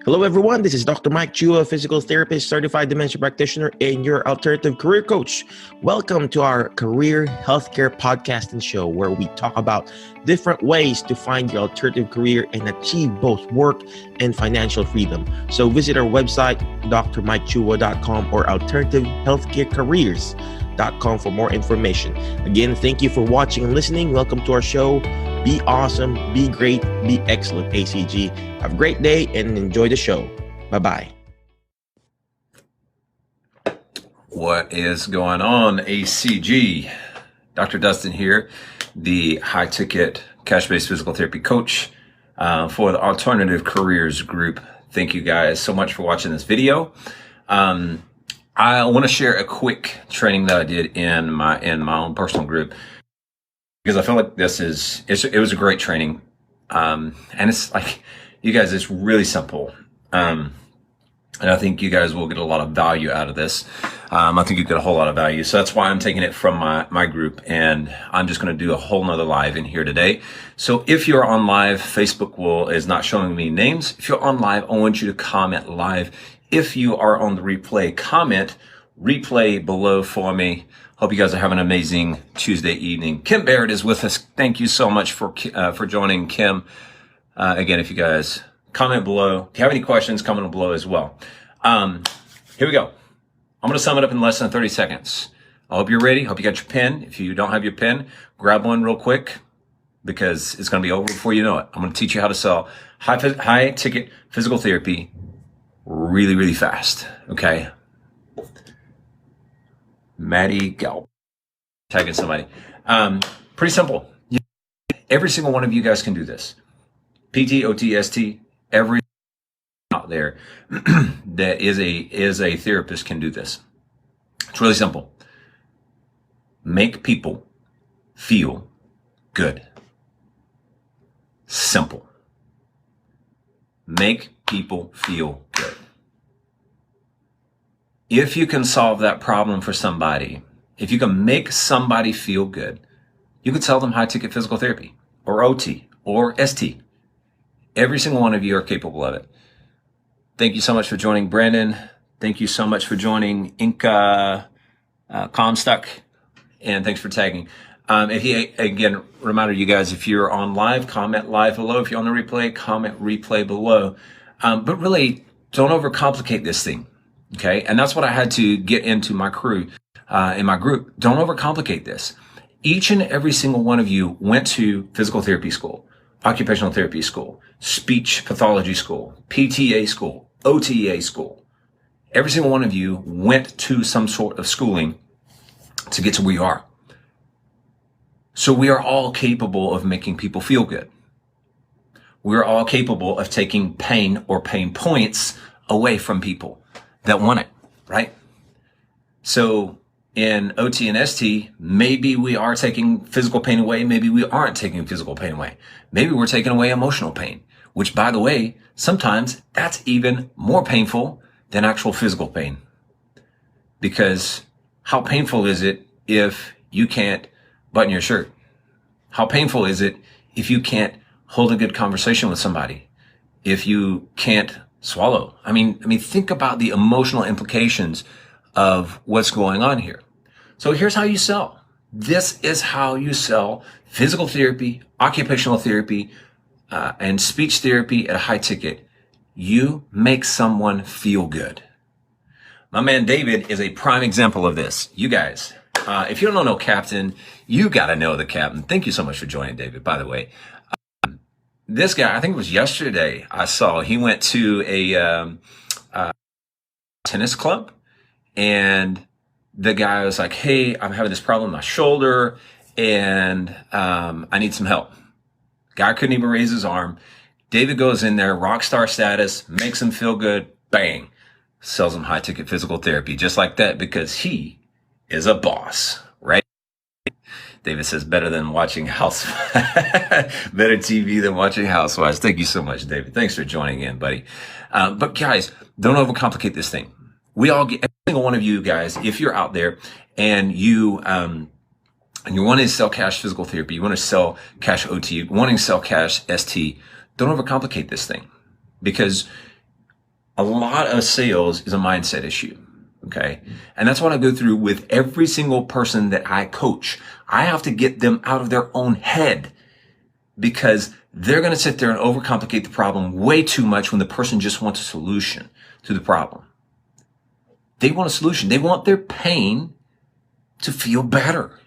Hello, everyone. This is Dr. Mike Chua, physical therapist, certified dementia practitioner, and your alternative career coach. Welcome to our career healthcare podcast and show, where we talk about different ways to find your alternative career and achieve both work and financial freedom. So visit our website, drmikechua.com or alternativehealthcarecareers.com for more information. Again, thank you for watching and listening. Welcome to our show. Be awesome, be great, be excellent, ACG. Have a great day and enjoy the show. Bye-bye. What is going on, ACG? Dr. Dustin here, the high-ticket cash-based physical therapy coach for the Alternative Careers Group. Thank you guys so much for watching this video. I want to share a quick training that I did in my own personal group, because I feel like it was a great training. And it's like, you guys, it's really simple. And I think you guys will get a lot of value out of this. I think you get a whole lot of value. So that's why I'm taking it from my group, and I'm just going to do a whole nother live in here today. So if you're on live, Facebook is not showing me names. If you're on live, I want you to comment live. If you are on the replay, comment replay below for me. Hope you guys are having an amazing Tuesday evening. Kim Barrett is with us. Thank you so much for joining, Kim. Again, if you guys comment below, if you have any questions, comment below as well. Here we go. I'm going to sum it up in less than 30 seconds. I hope you're ready. Hope you got your pen. If you don't have your pen, grab one real quick, because it's going to be over before you know it. I'm going to teach you how to sell high ticket physical therapy really, really fast. Okay. Maddie Galp, tagging somebody. Pretty simple. Every single one of you guys can do this. PT, OT, ST, every out there that is a therapist can do this. It's really simple. Make people feel good. Simple. Make people feel good. If you can solve that problem for somebody, if you can make somebody feel good, you can tell them high ticket physical therapy or OT or ST. Every single one of you are capable of it. Thank you so much for joining, Brandon. Thank you so much for joining, Inca Comstock, and thanks for tagging. Again, reminder, you guys, if you're on live, comment live below. If you're on the replay, comment replay below. But really, don't overcomplicate this thing. Okay, and that's what I had to get into my crew, in my group. Don't overcomplicate this. Each and every single one of you went to physical therapy school, occupational therapy school, speech pathology school, PTA school, OTA school. Every single one of you went to some sort of schooling to get to where you are. So we are all capable of making people feel good. We're all capable of taking pain or pain points away from people that want it, right? So in OT and ST, maybe we are taking physical pain away. Maybe we aren't taking physical pain away. Maybe we're taking away emotional pain, which, by the way, sometimes that's even more painful than actual physical pain. Because how painful is it if you can't button your shirt? How painful is it if you can't hold a good conversation with somebody? If you can't swallow? I mean, think about the emotional implications of what's going on here. So here's how you sell. This is how you sell physical therapy, occupational therapy, and speech therapy at a high ticket. You make someone feel good. My man David is a prime example of this. You guys, if you don't know Captain, you got to know the Captain. Thank you so much for joining, David, by the way. This guy, I think it was yesterday, I saw he went to a tennis club, and the guy was like, hey, I'm having this problem with my shoulder, and I need some help. Guy couldn't even raise his arm. David goes in there, rock star status, makes him feel good, bang, sells him high ticket physical therapy just like that, because he is a boss, right? David says better than watching better TV than watching Housewives. Thank you so much, David. Thanks for joining in, buddy. But guys, don't overcomplicate this thing. We all get, every single one of you guys, if you're out there and you want to sell cash physical therapy, you want to sell cash OT, wanting to sell cash ST, don't overcomplicate this thing, because A lot of sales is a mindset issue. Okay. And that's what I go through with every single person that I coach. I have to get them out of their own head, because they're going to sit there and overcomplicate the problem way too much when the person just wants a solution to the problem. They want a solution. They want their pain to feel better.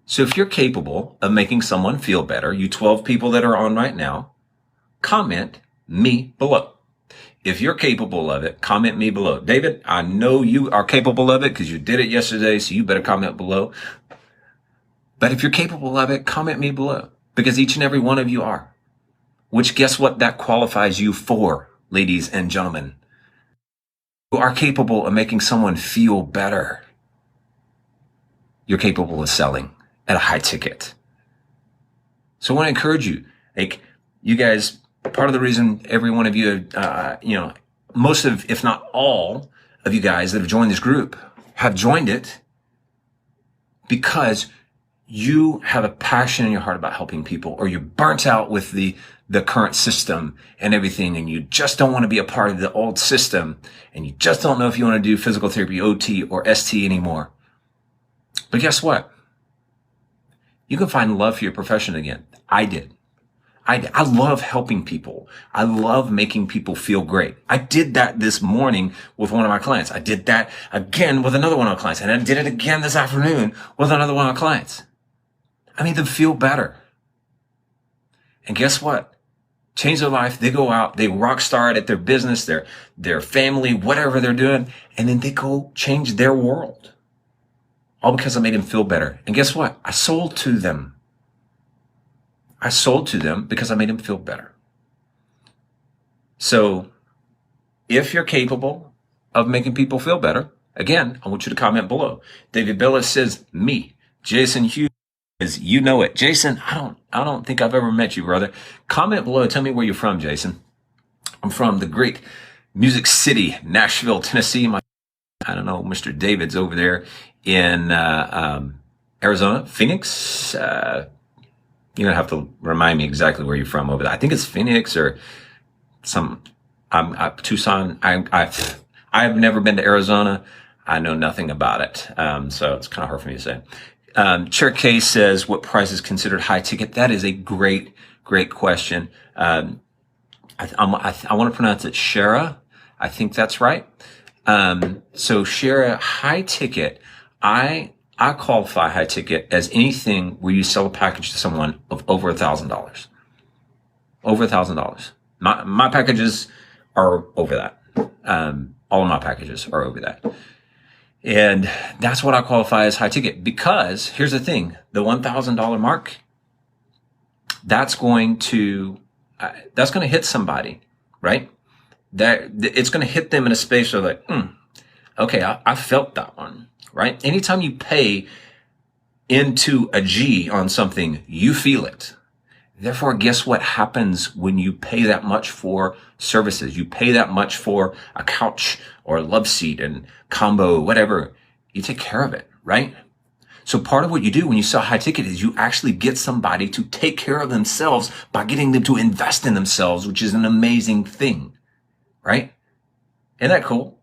So if you're capable of making someone feel better, you 12 people that are on right now, comment me below. If you're capable of it, comment me below. David, I know you are capable of it because you did it yesterday, so you better comment below. But if you're capable of it, comment me below, because each and every one of you are. Which, guess what that qualifies you for, ladies and gentlemen? You are capable of making someone feel better. You're capable of selling at a high ticket. So I want to encourage you, like, you guys, part of the reason every one of you, most of, if not all of you guys that have joined this group have joined it because you have a passion in your heart about helping people, or you're burnt out with the current system and everything, and you just don't want to be a part of the old system, and you just don't know if you want to do physical therapy, OT, or ST anymore. But guess what? You can find love for your profession again. I did. I love helping people. I love making people feel great. I did that this morning with one of my clients. I did that again with another one of my clients. And I did it again this afternoon with another one of my clients. I made them feel better. And guess what? Change their life. They go out, they rock star it at their business, their family, whatever they're doing. And then they go change their world. All because I made them feel better. And guess what? I sold to them. I sold to them because I made them feel better. So if you're capable of making people feel better, again, I want you to comment below. David Bella says me. Jason Hughes says, you know it. Jason, I don't think I've ever met you, brother. Comment below. Tell me where you're from, Jason. I'm from the great Music City, Nashville, Tennessee. I don't know, Mr. David's over there in Arizona, Phoenix. You're gonna have to remind me exactly where you're from over there. I think it's Phoenix or Tucson. I've never been to Arizona. I know nothing about it. So it's kind of hard for me to say. Chair K says, what price is considered high ticket? That is a great question. I want to pronounce it Shara. I think that's right. So Shara, high ticket, I qualify high ticket as anything where you sell a package to someone of over $1,000. Over $1,000. My packages are over that. All of my packages are over that. And that's what I qualify as high ticket, because here's the thing, the $1,000 mark, that's going to hit somebody, right? That it's going to hit them in a space where like, okay, I felt that one. Right? Anytime you pay into a G on something, you feel it. Therefore, guess what happens when you pay that much for services? You pay that much for a couch or a love seat and combo, whatever. You take care of it, right? So part of what you do when you sell high ticket is you actually get somebody to take care of themselves by getting them to invest in themselves, which is an amazing thing, right? Isn't that cool?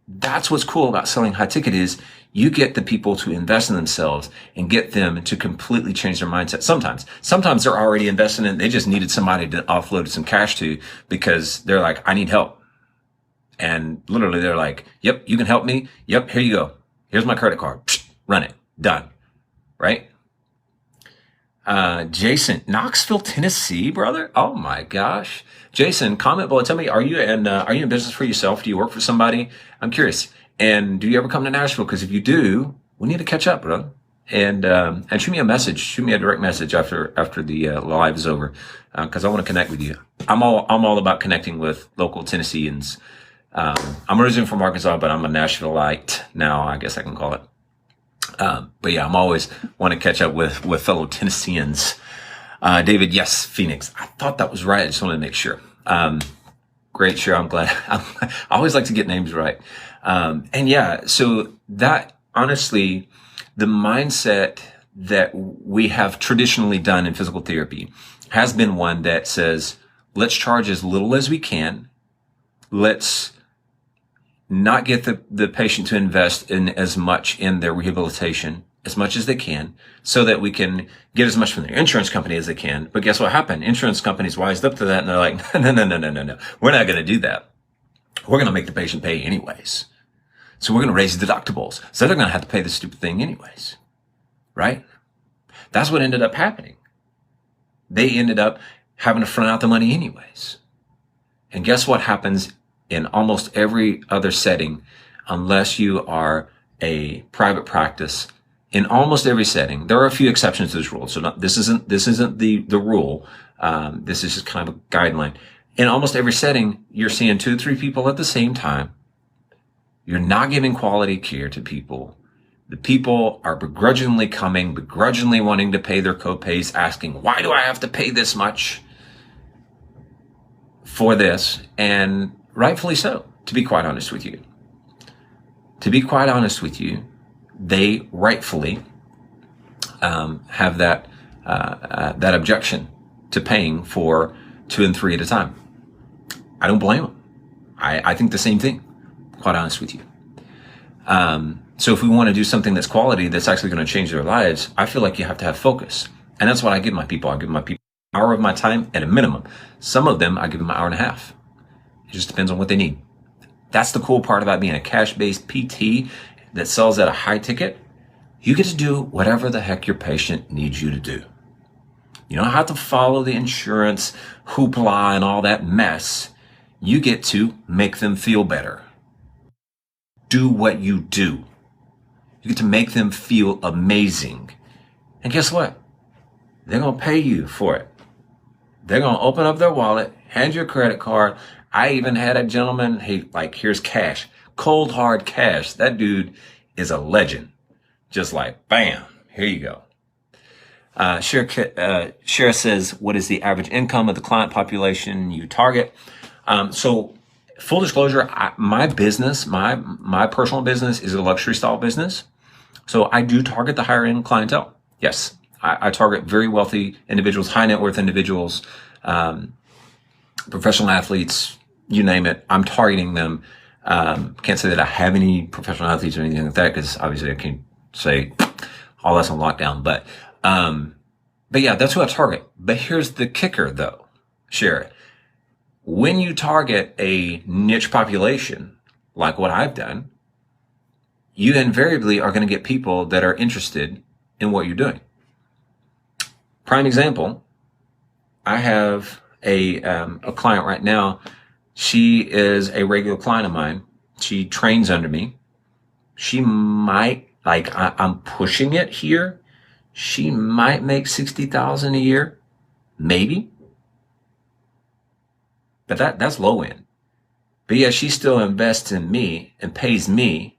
That's what's cool about selling high ticket is you get the people to invest in themselves and get them to completely change their mindset. Sometimes they're already investing in, they just needed somebody to offload some cash to, because they're like, I need help. And literally they're like, yep, you can help me. Yep. Here you go. Here's my credit card. Psh, run it. Done. Right? Jason, Knoxville, Tennessee, brother. Oh my gosh. Jason, comment below. Tell me, are you in business for yourself? Do you work for somebody? I'm curious. And do you ever come to Nashville? Because if you do, we need to catch up, bro. And shoot me a message. Shoot me a direct message after the live is over, because I want to connect with you. I'm all about connecting with local Tennesseans. I'm originally from Arkansas, but I'm a Nashvilleite now, I guess I can call it. But yeah, I'm always want to catch up with fellow Tennesseans. David, yes, Phoenix. I thought that was right. I just wanted to make sure. Great, sure. I'm glad. I always like to get names right. And yeah, so that honestly, the mindset that we have traditionally done in physical therapy has been one that says, let's charge as little as we can let's not get the patient to invest in as much in their rehabilitation as much as they can so that we can get as much from their insurance company as they can. But guess what happened? Insurance companies wised up to that and they're like, no. We're not going to do that. We're going to make the patient pay anyways. So we're going to raise deductibles. So they're going to have to pay this stupid thing anyways. Right? That's what ended up happening. They ended up having to front out the money anyways. And guess what happens in almost every other setting, unless you are a private practice? In almost every setting, there are a few exceptions to this rule. So this isn't the rule. This is just kind of a guideline. In almost every setting, you're seeing 2 or 3 people at the same time. You're not giving quality care to people. The people are begrudgingly coming, begrudgingly wanting to pay their copays, asking, why do I have to pay this much for this? And rightfully so, to be quite honest with you. To be quite honest with you, they rightfully have that objection to paying for 2 and 3 at a time. I don't blame them. I think the same thing, quite honest with you. So if we want to do something that's quality, that's actually going to change their lives, I feel like you have to have focus. And that's what I give my people. I give my people an hour of my time at a minimum. Some of them, I give them an hour and a half. It just depends on what they need. That's the cool part about being a cash-based PT that sells at a high ticket. You get to do whatever the heck your patient needs you to do. You don't have to follow the insurance hoopla and all that mess. You get to make them feel better. Do what you do. You get to make them feel amazing. And guess what? They're going to pay you for it. They're going to open up their wallet, hand you a credit card. I even had a gentleman, here's cash. Cold hard cash. That dude is a legend. Just like, bam, here you go. Shara says, what is the average income of the client population you target? So full disclosure, my business, my personal business is a luxury style business. So I do target the higher end clientele. Yes, I target very wealthy individuals, high net worth individuals, professional athletes, you name it. I'm targeting them. Can't say that I have any professional athletes or anything like that, because obviously I can't say all that's on lockdown. But yeah, that's who I target. But here's the kicker though, Shara. When you target a niche population, like what I've done, you invariably are going to get people that are interested in what you're doing. Prime example, I have a client right now. She is a regular client of mine. She trains under me. She might, I'm pushing it here. She might make $60,000 a year, maybe. But that's low end. But yeah, she still invests in me and pays me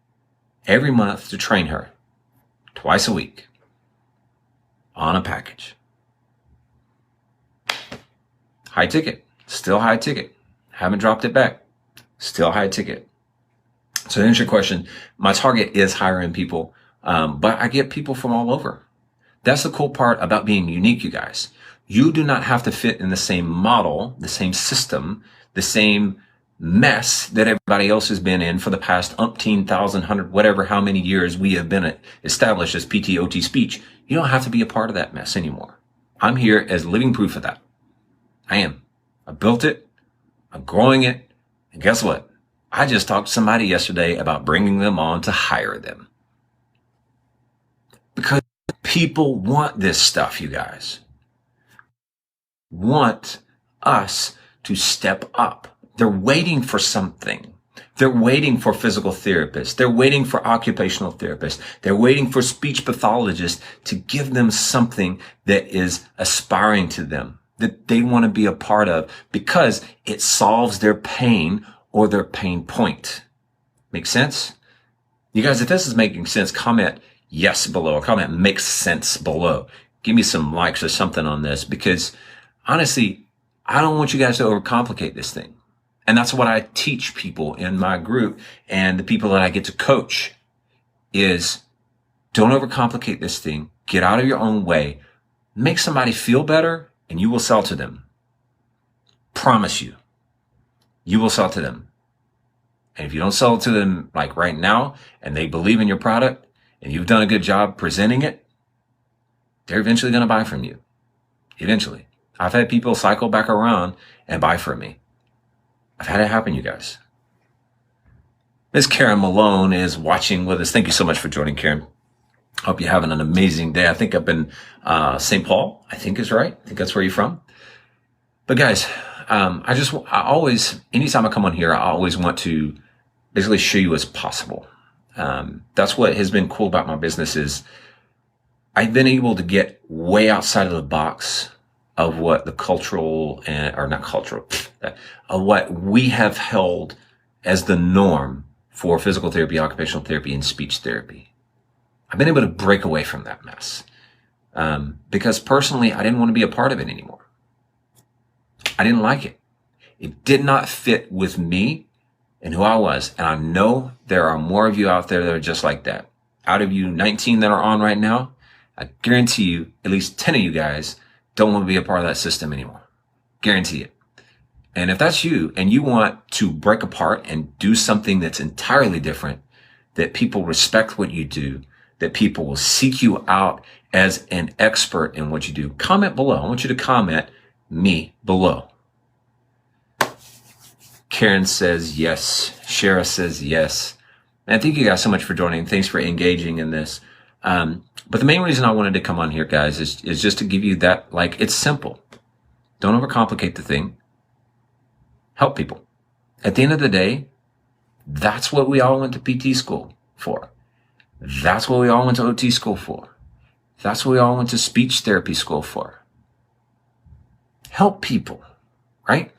every month to train her twice a week on a package. High ticket, still high ticket. Haven't dropped it back. Still high ticket. So to answer your question, my target is higher end people, but I get people from all over. That's the cool part about being unique, you guys. You do not have to fit in the same model, the same system, the same mess that everybody else has been in for the past umpteen thousand, hundred, whatever, how many years we have been established as PTOT speech. You don't have to be a part of that mess anymore. I'm here as living proof of that. I am. I built it. I'm growing it. And guess what? I just talked to somebody yesterday about bringing them on to hire them. Because people want this stuff, you guys. Want us to step up. They're waiting for something. They're waiting for physical therapists. They're waiting for occupational therapists. They're waiting for speech pathologists to give them something that is aspiring to them, that they want to be a part of, because it solves their pain or their pain point. Make sense? You guys, if this is making sense, comment yes below, or comment makes sense below. Give me some likes or something on this, because honestly, I don't want you guys to overcomplicate this thing. And that's what I teach people in my group, and the people that I get to coach is, don't overcomplicate this thing. Get out of your own way. Make somebody feel better, and you will sell to them. Promise you. You will sell to them. And if you don't sell it to them like right now and they believe in your product and you've done a good job presenting it, they're eventually going to buy from you. Eventually. I've had people cycle back around and buy from me. I've had it happen, you guys. Miss Karen Malone is watching with us. Thank you so much for joining, Karen. Hope you're having an amazing day. I think up in St. Paul, I think is right. I think that's where you're from. But guys, I always, anytime I come on here, I always want to basically show you what's possible. That's what has been cool about my business is I've been able to get way outside of the box of what the cultural or not cultural, of what we have held as the norm for physical therapy, occupational therapy, and speech therapy. I've been able to break away from that mess because personally, I didn't want to be a part of it anymore. I didn't like it. It did not fit with me and who I was. And I know there are more of you out there that are just like that. Out of you 19 that are on right now, I guarantee you, at least 10 of you guys don't want to be a part of that system anymore. Guarantee it. And if that's you and you want to break apart and do something that's entirely different, that people respect what you do, that people will seek you out as an expert in what you do, comment below. I want you to comment me below. Karen says yes. Shara says yes. And thank you guys so much for joining. Thanks for engaging in this. But the main reason I wanted to come on here, guys, is just to give you that, like, it's simple. Don't overcomplicate the thing. Help people. At the end of the day, that's what we all went to PT school for. That's what we all went to OT school for. That's what we all went to speech therapy school for. Help people, right?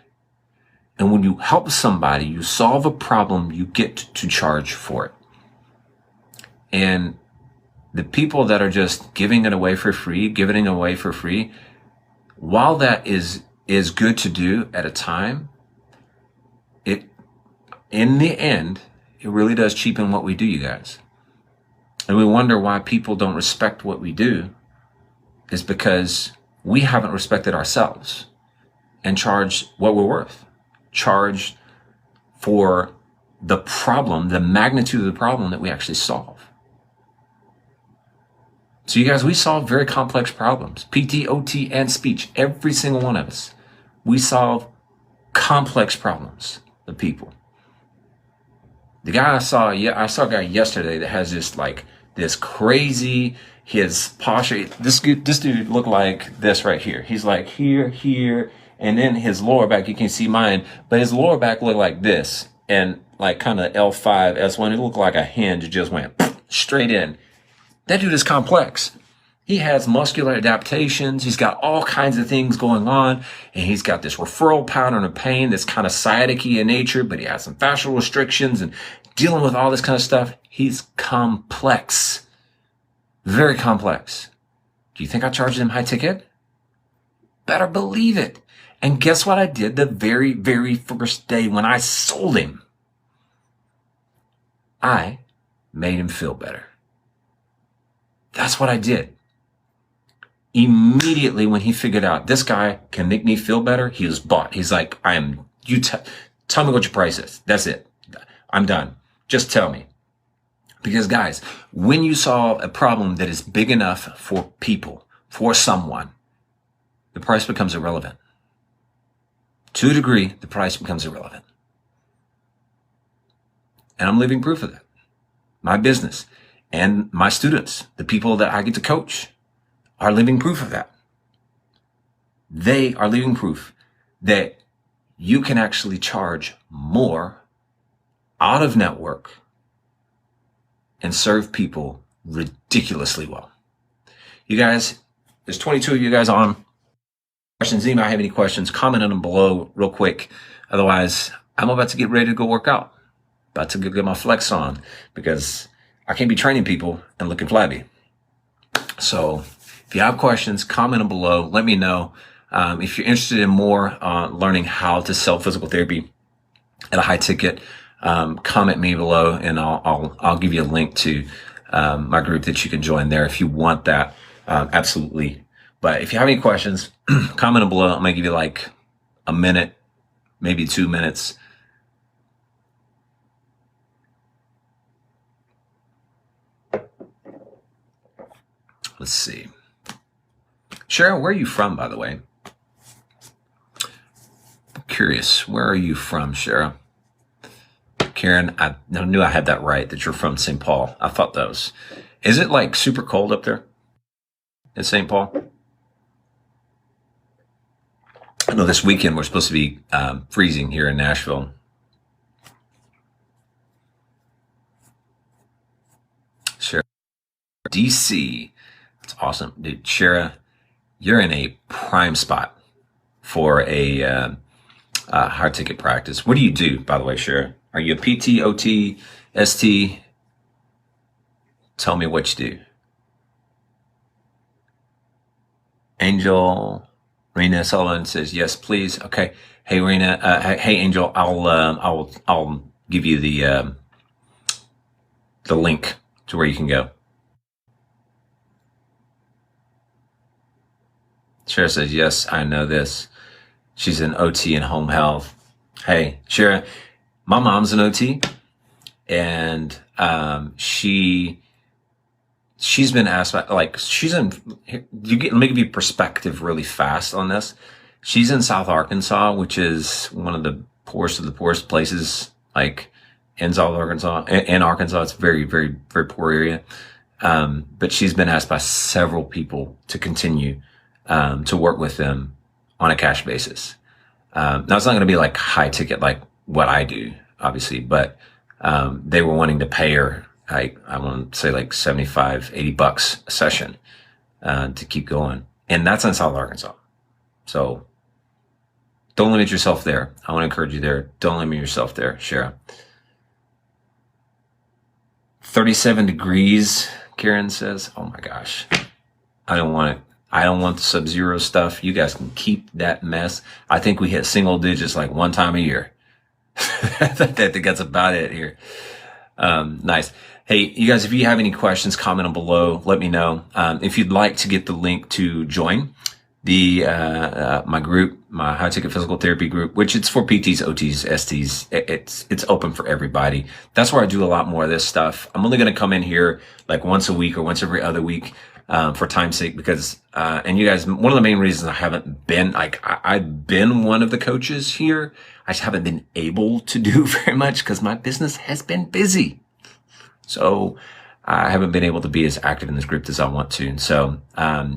And when you help somebody, you solve a problem, you get to charge for it. And the people that are just giving it away for free, while that is good to do at a time, in the end, it really does cheapen what we do, you guys. And we wonder why people don't respect what we do is because we haven't respected ourselves and charged what we're worth. Charged for the problem, the magnitude of the problem that we actually solve. So you guys, we solve very complex problems. PT, OT, and speech. Every single one of us. We solve complex problems of people. The guy I saw a guy yesterday that has this crazy, his posture. This dude looked like this right here. He's like here, and then his lower back, you can see mine, but his lower back looked like this, and like kind of L5, S1. It looked like a hinge just went straight in. That dude is complex. He has muscular adaptations. He's got all kinds of things going on. And he's got this referral pattern of pain that's kind of sciatic-y in nature, but he has some fascial restrictions and dealing with all this kind of stuff. He's complex. Very complex. Do you think I charged him high ticket? Better believe it. And guess what I did the very, very first day when I sold him? I made him feel better. That's what I did. Immediately when he figured out this guy can make me feel better, he was bought. He's like, tell me what your price is. That's it. I'm done. Just tell me. Because guys, when you solve a problem that is big enough for people, for someone, the price becomes irrelevant. To a degree, the price becomes irrelevant. And I'm living proof of that. My business and my students, the people that I get to coach, are living proof of that. They are living proof that you can actually charge more out of network and serve people ridiculously well. You guys, there's 22 of you guys on. Questions, anybody have any questions, comment on them below real quick. Otherwise, I'm about to get ready to go work out. About to go get my flex on because I can't be training people and looking flabby. So if you have questions, comment them below. Let me know. If you're interested in more learning how to sell physical therapy at a high ticket, comment me below, and I'll give you a link to my group that you can join there if you want that. Absolutely. But if you have any questions, comment them below. I'm gonna give you like a minute, maybe 2 minutes. Let's see. Cheryl, where are you from, by the way? I'm curious. Where are you from, Cheryl? Karen, I knew I had that right, that you're from St. Paul. I thought that was. Is it like super cold up there in St. Paul? I know this weekend we're supposed to be freezing here in Nashville. Shara, DC. That's awesome. Dude, Shara, you're in a prime spot for a high ticket practice. What do you do, by the way, Shara? Are you a PT, OT, ST? Tell me what you do. Angel, Rena Sullivan says, yes, please. Okay. Hey, Rena. Hey, Angel, I'll give you the link to where you can go. Shara says, yes, I know this. She's an OT in home health. Hey, Shara, my mom's an OT, and she's been asked about, like, let me give you perspective really fast on this. She's in South Arkansas, which is one of the poorest of the poorest places, like in South Arkansas. In Arkansas, it's very, very, very poor area. But she's been asked by several people to continue to work with them on a cash basis. Now it's not going to be like high ticket, like what I do, obviously, but they were wanting to pay her, I want to say like $75, $80 a session to keep going. And that's in South Arkansas. So don't limit yourself there. I want to encourage you there. Don't limit yourself there, Shara. 37 degrees, Karen says. Oh my gosh. I don't want it. I don't want the sub-zero stuff. You guys can keep that mess. I think we hit single digits like one time a year. I think that's about it here. Nice. Hey, you guys, if you have any questions, comment them below. Let me know. If you'd like to get the link to join the my group, my high ticket physical therapy group, which it's for PTs, OTs, STs. It's open for everybody. That's where I do a lot more of this stuff. I'm only going to come in here like once a week or once every other week. For time's sake, because, and you guys, one of the main reasons I haven't been, like, I've been one of the coaches here. I just haven't been able to do very much because my business has been busy. So I haven't been able to be as active in this group as I want to. And so,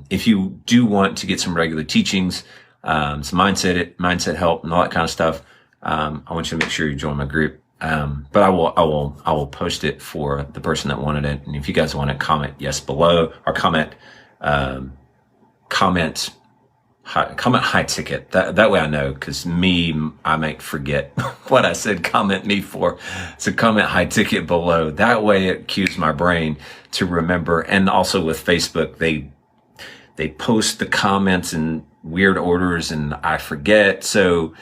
if you do want to get some regular teachings, some mindset help and all that kind of stuff, I want you to make sure you join my group. But I will post it for the person that wanted it. And if you guys want to comment yes below, or comment high ticket. That way I know, because I might forget what I said comment me for. So comment high ticket below. That way it cues my brain to remember. And also with Facebook, they post the comments in weird orders and I forget. So,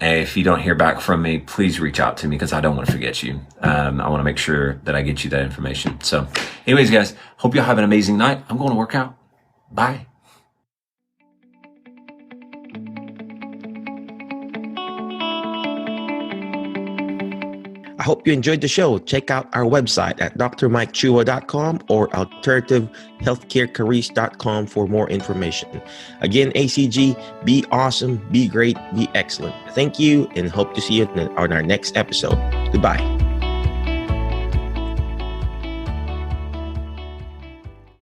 if you don't hear back from me, please reach out to me, because I don't want to forget you. I want to make sure that I get you that information. So anyways, guys, hope y'all have an amazing night. I'm going to work out. Bye. I hope you enjoyed the show. Check out our website at drmikechua.com or alternativehealthcarecareers.com for more information. Again, ACG, be awesome, be great, be excellent. Thank you, and hope to see you on our next episode. Goodbye.